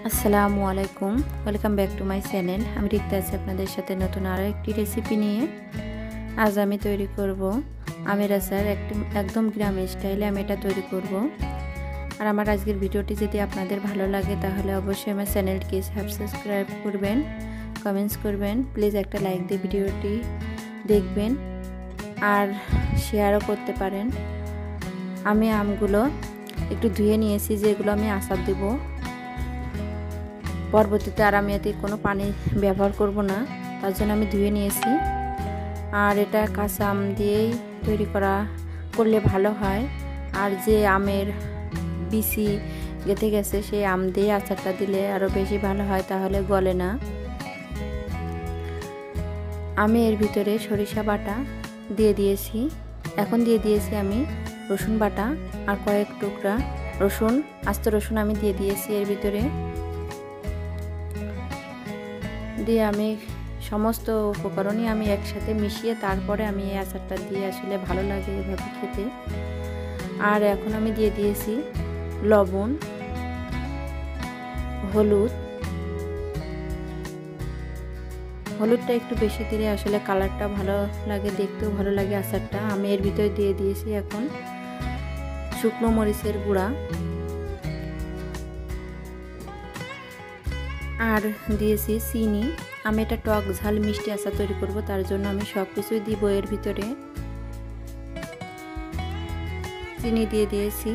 আসসালামু আলাইকুম, welcome back to my channel. আমি রিক্তা আছি আপনাদের সাথে নতুন আরও একটি রেসিপি নিয়ে। আজ আমি তৈরি করব আমের আচার। একদম গ্রামের স্টাইলে আমি এটা তৈরি করব। আর আমার আজকের ভিডিওটি যদি আপনাদের ভালো লাগে তাহলে অবশ্যই আমার চ্যানেলটিকে সাবস্ক্রাইব করবেন, কমেন্টস করবেন, প্লিজ একটা লাইক দিয়ে ভিডিওটি দেখবেন আর শেয়ারও করতে পারেন। আমি আমগুলো একটু ধুয়ে নিয়েছি, যেগুলো আমি আচার দেব। পরবর্তীতে আর আমি এতে কোনো পানি ব্যবহার করব না, তার জন্য আমি ধুয়ে নিয়েছি। আর এটা কাঁচা আম দিয়েই তৈরি করলে ভালো হয়। আর যে আমের বিচি গেঁথে গেছে সেই আম দিয়ে আচারটা দিলে আরও বেশি ভালো হয়, তাহলে গলে না। আমি এর ভিতরে সরিষা বাটা দিয়ে দিয়েছি। এখন দিয়ে দিয়েছি আমি রসুন বাটা আর কয়েক টুকরা রসুন, আস্ত রসুন আমি দিয়ে দিয়েছি এর ভিতরে। দিয়ে আমি সমস্ত উপকরণই আমি একসাথে মিশিয়ে তারপরে আমি এই আচারটা দিয়ে, আসলে ভালো লাগে এভাবে খেতে। আর এখন আমি দিয়ে দিয়েছি লবণ, হলুদটা একটু বেশি দিলে আসলে কালারটা ভালো লাগে, দেখতেও ভালো লাগে আচারটা। আমি এর ভিতরে দিয়ে দিয়েছি এখন শুকনো মরিচের গুঁড়া, আর দিয়েছি চিনি। আমি এটা টক ঝাল মিষ্টি আচার তৈরি করব, তার জন্য আমি সব কিছুই দিব এর ভিতরে। চিনি দিয়ে দিয়েছি।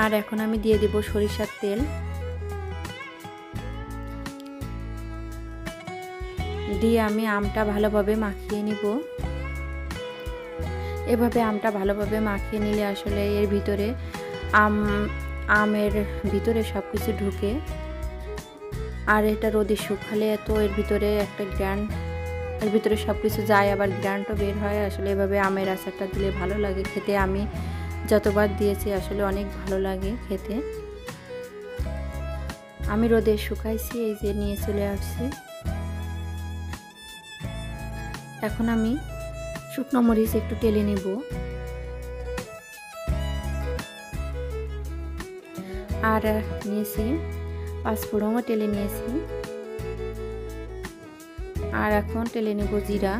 আর এখন আমি দিয়ে দিব সরিষার তেল। দিয়ে আমি আমটা ভালোভাবে মাখিয়ে নিব। এভাবে আমটা ভালোভাবে মাখিয়ে নিলে আসলে এর ভিতরে আমের ভিতরে সব কিছু ঢুকে। আর এটা রোদে শুকালে তো এর ভিতরে একটা গ্রান্ড, এর ভিতরে সব কিছু যায়, আবার গ্রান্ডও বের হয়। আসলে এভাবে আমের আচারটা দিলে ভালো লাগে খেতে। আমি যতবার দিয়েছি আসলে অনেক ভালো লাগে খেতে। আমি রোদে শুকাইছি, এই যে নিয়ে চলে আসছি। এখন আমি শুকনো মরিচ একটু টেলে নিব। আর নিয়েছি পাঁচফোড়নও টেলে নিয়েছি। আর এখন টেলে নেব জিরা।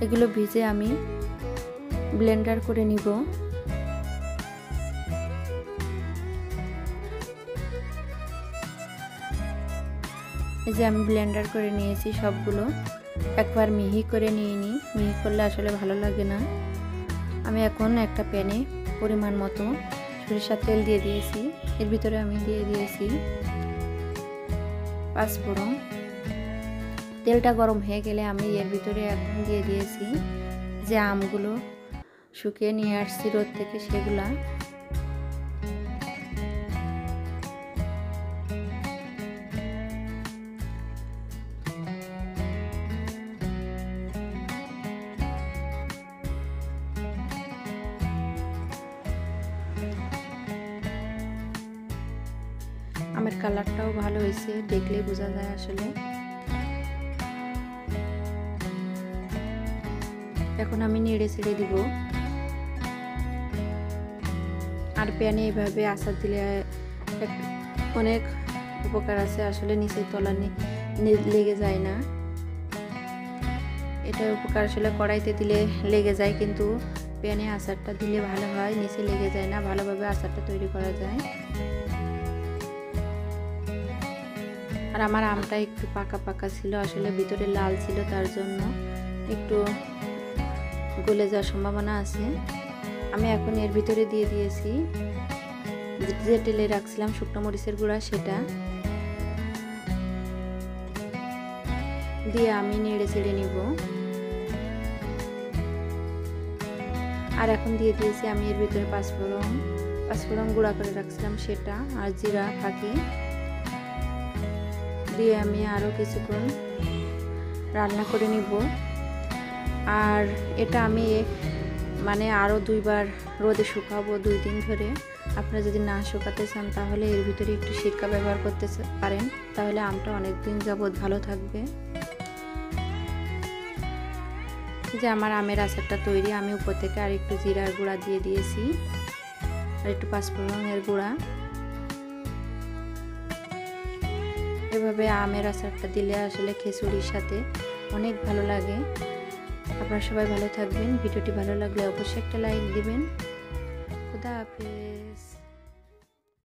এগুলো ভিজে আমি ব্লেন্ডার করে নিব। এই যে আমি ব্লেন্ডার করে নিয়েছি সবগুলো, একবার মিহি করে নিয়ে নিই। মিহি করলে আসলে ভালো লাগে না। আমি এখন একটা প্যানে পরিমাণ মতো সরিষার তেল দিয়ে দিয়েছি। এর ভিতরে আমি দিয়ে দিয়েছি পাঁচফোড়ন। তেলটা গরম হয়ে গেলে আমি এর ভিতরে এখন দিয়ে দিয়েছি যে আমগুলো শুকিয়ে নিয়ে আসছি রোদ থেকে, সেগুলা। আমের কালারটাও ভালো হয়েছে, দেখলে বোঝা যায় আসলে। এখন আমি নেড়ে ছেড়ে দিব। আর প্যানে এভাবে আচার দিলে অনেক উপকার আছে, আসলে নিচের তলা লেগে যায় না। এটা উপকার আসলে কড়াইতে দিলে লেগে যায়, কিন্তু প্যানে আচারটা দিলে ভালো হয়, নিচে লেগে যায় না, ভালোভাবে আচারটা তৈরি করা যায়। আর আমার আমটা একটু পাকা পাকা ছিল, আসলে ভিতরে লাল ছিল, তার জন্য একটু গলে যাওয়ার সম্ভাবনা আছে। আমি এখন এর ভিতরে দিয়ে দিয়েছি যে টেলে রাখছিলাম শুকনো মরিচের গুঁড়া, সেটা দিয়ে আমি নেড়ে চেড়ে নিব। আর এখন দিয়ে দিয়েছি আমি এর ভিতরে পাঁচফোড়ন গুঁড়া করে রাখছিলাম সেটা, আর জিরা ফাঁকি দিয়ে আমি আরও কিছুক্ষণ রান্না করে নিব। আর এটা আমি আরও দুইবার রোদে শুকাবো, 2 দিন ধরে। আপনারা যদি না শুকাতে চান তাহলে এর ভিতরে একটু সিরকা ব্যবহার করতে পারেন, তাহলে আমটা অনেক দিন যাবত ভালো থাকবে। যে আমার আমের আচারটা তৈরি, আমি উপর থেকে আর একটু জিরার গুঁড়া দিয়ে দিয়েছি। আর একটু পাঁচফোড়নের গুঁড়া। এভাবে আমের আচারটা দিলে আসলে খিচুড়ির সাথে অনেক ভালো লাগে। আপনারা সবাই ভালো থাকবেন। ভিডিওটি ভালো লাগলে অবশ্যই একটা লাইক দিবেন। খুদা হাফেজ।